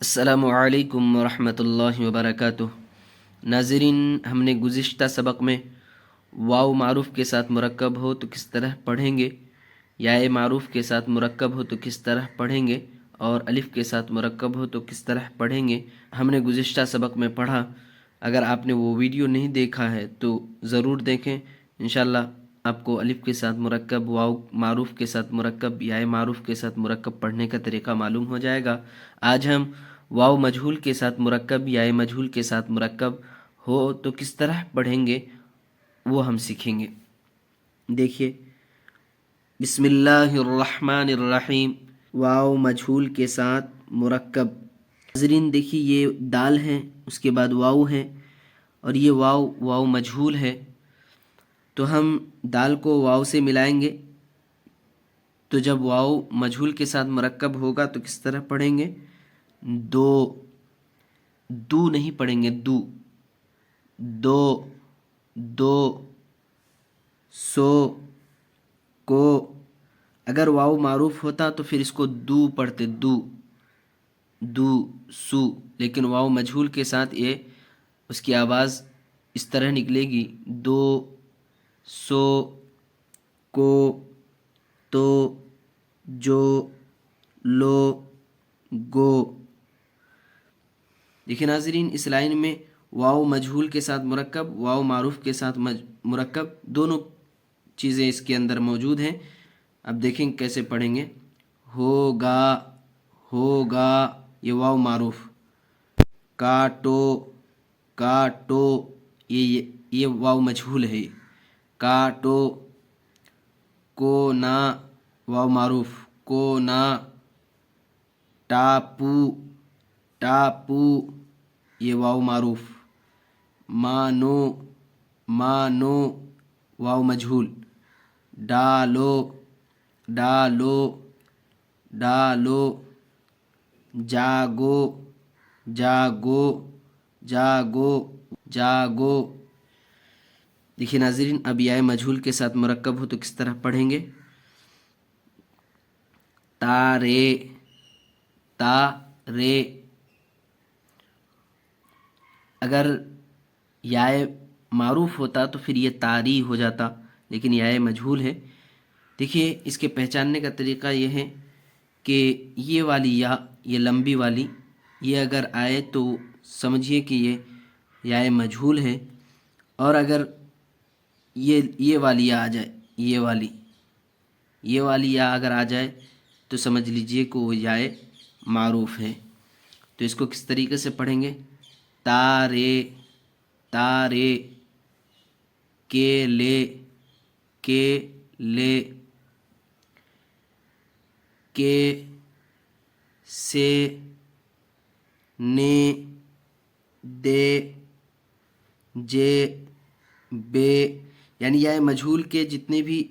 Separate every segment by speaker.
Speaker 1: السلام علیکم ورحمۃ اللہ وبرکاتہ۔ ناظرین، ہم نے گزشتہ سبق میں واو معروف کے ساتھ مرکب ہو تو کس طرح پڑھیں گے، یائے معروف کے ساتھ مرکب ہو تو کس طرح پڑھیں گے، اور الف کے ساتھ مرکب ہو تو کس طرح پڑھیں گے، ہم نے گزشتہ سبق میں پڑھا۔ اگر آپ نے وہ ویڈیو نہیں دیکھا ہے تو ضرور دیکھیں، انشاءاللہ آپ کو الف کے ساتھ مرکب، واو معروف کے ساتھ مرکب، یائے معروف کے ساتھ مرکب پڑھنے کا طریقہ معلوم ہو جائے گا۔ آج ہم واو مجہول کے ساتھ مرکب، یائے مجہول کے ساتھ مرکب ہو تو کس طرح پڑھیں گے وہ ہم سیکھیں گے۔ دیکھیے، بسم اللہ الرحمن الرحیم، واو مجہول کے ساتھ مرکب۔ ناظرین دیکھیے، یہ دال ہے، اس کے بعد واو ہے، اور یہ واو مجہول ہے، تو ہم دال کو واو سے ملائیں گے، تو جب واو مجہول کے ساتھ مرکب ہوگا تو کس طرح پڑھیں گے؟ دو نہیں پڑھیں گے، دو سو کو۔ اگر واو معروف ہوتا تو پھر اس کو دو پڑھتے، دو سو، لیکن واو مجہول کے ساتھ یہ اس کی آواز اس طرح نکلے گی، دو سو کو، تو، جو، لو، گو۔ دیکھیں ناظرین، اس لائن میں واو مجہول کے ساتھ مرکب، واو معروف کے ساتھ مرکب، دونوں چیزیں اس کے اندر موجود ہیں۔ اب دیکھیں کیسے پڑھیں گے۔ ہوگا، یہ واو معروف۔ کاٹو، یہ واو مجہول ہے، کاٹو۔ کونا، واو معروف، کونا۔ ٹاپو، یہ واو معروف۔ مانو، واو مجہول۔ ڈالو، جاگو۔ دیکھیے ناظرین، اب یائے مجہول کے ساتھ مرکب ہو تو کس طرح پڑھیں گے؟ تارے۔ اگر یائے معروف ہوتا تو پھر یہ تاری ہو جاتا، لیکن یائے مجہول ہے۔ دیکھیے، اس کے پہچاننے کا طریقہ یہ ہے کہ یہ والی یا، یہ لمبی والی، یہ اگر آئے تو سمجھیے کہ یہ یائے مجہول ہے، اور اگر یہ والی یا آ جائے، یہ والی یا اگر آ جائے تو سمجھ لیجئے کہ وہ یائے معروف ہے۔ تو اس کو کس طریقے سے پڑھیں گے؟ تارے، کیلے، سے، نے، دے، بے، یعنی یائے مجہول کے جتنے بھی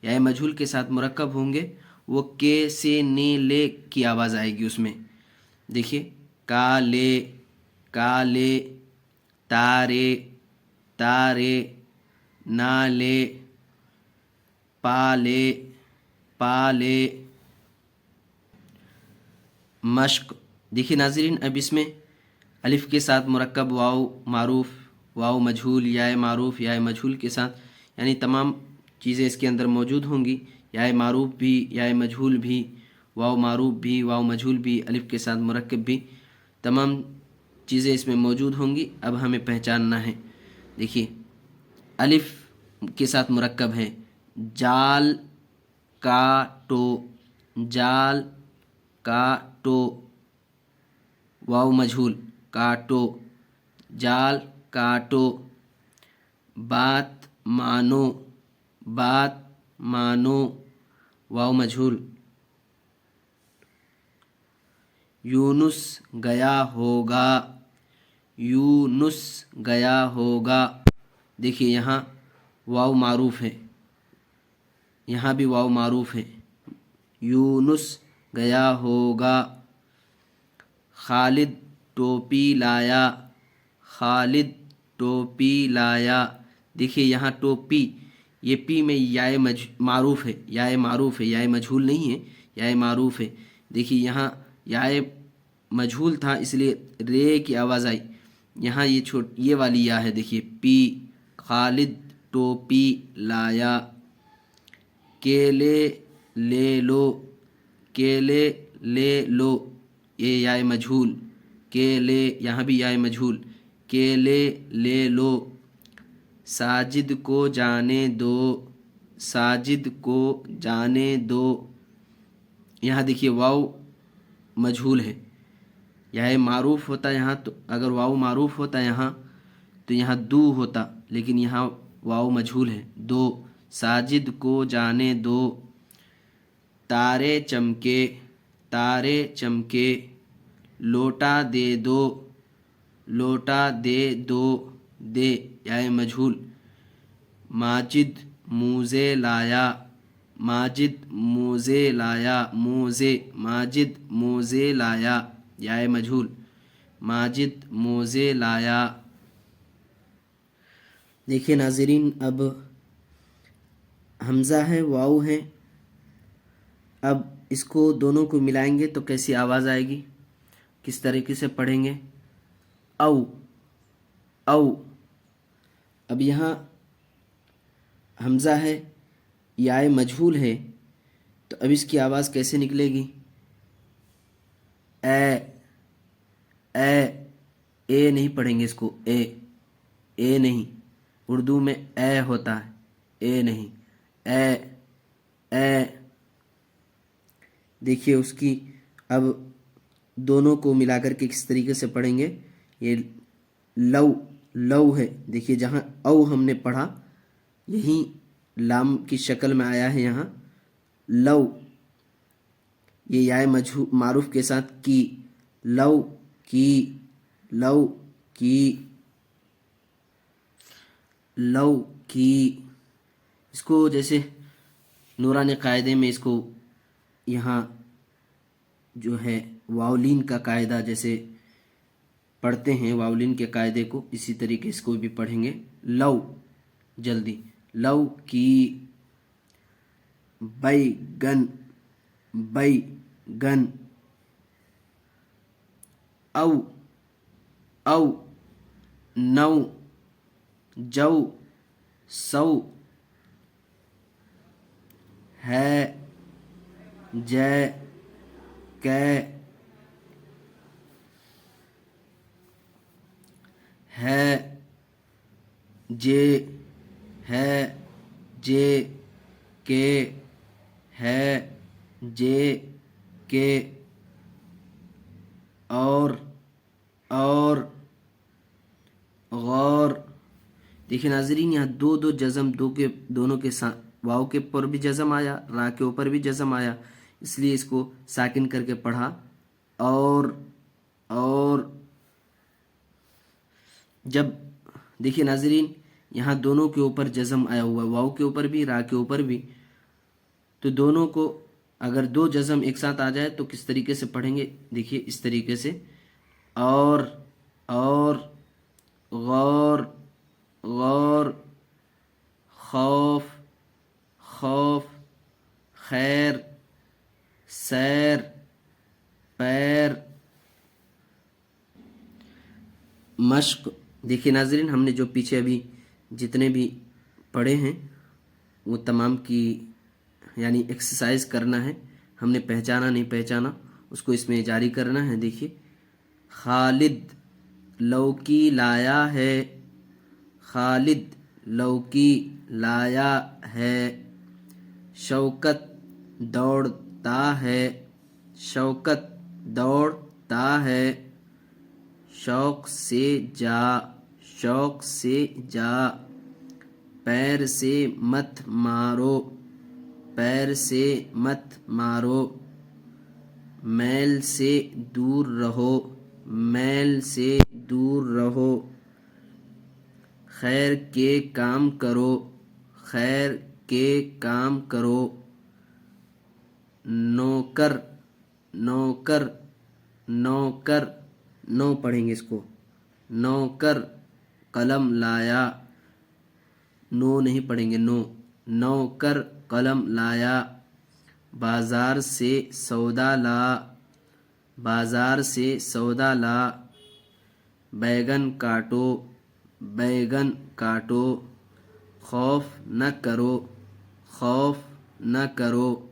Speaker 1: یائے مجہول کے ساتھ مرکب ہوں گے وہ کے، سے، نے، لے کی آواز آئے گی اس میں۔ دیکھیے، کالے، تارے، نالے، پالے، مشق۔ دیکھیے ناظرین، اب اس میں الف کے ساتھ مرکب، واو معروف، واو مجہول، یائے معروف، یائے مجہول کے ساتھ، یعنی تمام چیزیں اس کے اندر موجود ہوں گی، یائے معروف بھی، یائے مجہول بھی، واو معروف بھی، واو مجہول بھی، الف کے ساتھ مرکب بھی، تمام چیزیں اس میں موجود ہوں گی۔ اب ہمیں پہچاننا ہے۔ دیکھیے، الف کے ساتھ مرکب ہے، جال، کاٹو، واو مجہول، کاٹو، جال، کاٹو۔ بات مانو، واو مجہول۔ یونس گیا ہوگا۔ دیکھیے، یہاں واو معروف ہے، یہاں بھی واو معروف ہے، یونس گیا ہوگا۔ خالد ٹوپی لایا۔ دیکھیے، یہاں ٹوپی، یہ پی میں یائے معروف ہے، یائے مجہول نہیں ہے، یائے معروف ہے۔ دیکھیے، یہاں یائے مجھول تھا اس لیے رے کی آواز آئی. یہاں یہ والی یا ہے دیکھیے پی. خالد ٹوپی لایا. کیلے لے لو. کیلے لے لو یہ یا مجھول. کیلے یہاں بھی یا مجھول. کیلے لے لو. ساجد کو جانے دو. ساجد کو جانے دو. یہاں دیکھیے واو مجھول ہے. یہ معروف ہوتا یہاں تو اگر واو معروف ہوتا یہاں تو یہاں دو ہوتا، لیکن یہاں واو مجھول ہے. دو. ساجد کو جانے دو. تارے چمکے. تارے چمکے. لوٹا دے دو. لوٹا دے دو. دے یا مجھول. ماجد موزے لایا. ماجد موزے لایا. موزے. ماجد موزے لایا یا مجھول. ماجد موزے لایا. دیکھیے ناظرین اب حمزہ ہے واو ہے. اب اس کو دونوں کو ملائیں گے تو کیسی آواز آئے گی، کس طریقے سے پڑھیں گے. او. او. اب یہاں حمزہ ہے یا مجھول ہے تو اب اس کی آواز کیسے نکلے گی. اے. اے. اے نہیں پڑھیں گے اس کو. اے. اے نہیں. اردو میں اے ہوتا ہے، اے نہیں. اے. اے. دیکھیے اس کی اب دونوں کو ملا کر کے کس طریقے سے پڑھیں گے. یہ لو. لو ہے دیکھیے جہاں او ہم نے پڑھا یہی لام کی شکل میں آیا ہے یہاں. لو. یہ یا معروف کے ساتھ کی. لو کی. لو کی. لو کی. اس کو جیسے نورانی قاعدے میں اس کو یہاں جو ہے واولین کا قاعدہ جیسے پڑھتے ہیں واولین کے قاعدے کو، اسی طریقے اس کو بھی پڑھیں گے. لو. جلدی. لو کی. بیگن. بیگن. او. او. نو. جو. سو. ہے. جے. کے. ہے. جے. ہے. جے. کے. ہے. جے. کے. اور. غور. دیکھیں ناظرین یہاں دو جزم دونوں کے ساتھ واو کے اوپر بھی جزم آیا، را کے اوپر بھی جزم آیا، اس لیے اس کو ساکن کر کے پڑھا. اور جب دیکھیے ناظرین یہاں دونوں کے اوپر جزم آیا ہوا ہے، واو کے اوپر بھی را کے اوپر بھی، تو دونوں کو اگر دو جزم ایک ساتھ آ جائے تو کس طریقے سے پڑھیں گے. دیکھیے اس طریقے سے. اور غور. غور. خوف. خوف. خیر. سیر. پیر. مشق. دیکھیے ناظرین ہم نے جو پیچھے ابھی جتنے بھی پڑھے ہیں وہ تمام کی یعنی ایکسرسائز کرنا ہے. ہم نے پہچانا نہیں پہچانا اس کو اس میں جاری کرنا ہے. دیکھیے خالد لوکی لایا ہے. خالد لوکی لایا ہے. شوکت دوڑتا ہے. شوکت دوڑتا ہے. شوق سے جا. شوق سے جا. پیر سے مت مارو. پیر سے مت مارو. میل سے دور رہو. میل سے دور رہو. خیر کے کام کرو. خیر کے کام کرو. نوکر. نوکر. نوکر. نو پڑھیں گے اس کو. نوکر قلم لایا. نو نہیں پڑھیں گے. نو. نوکر قلم لایا. بازار سے سودا لا. بازار سے سودا لا، بیگن کاٹو، بیگن کاٹو، خوف نہ کرو، خوف نہ کرو،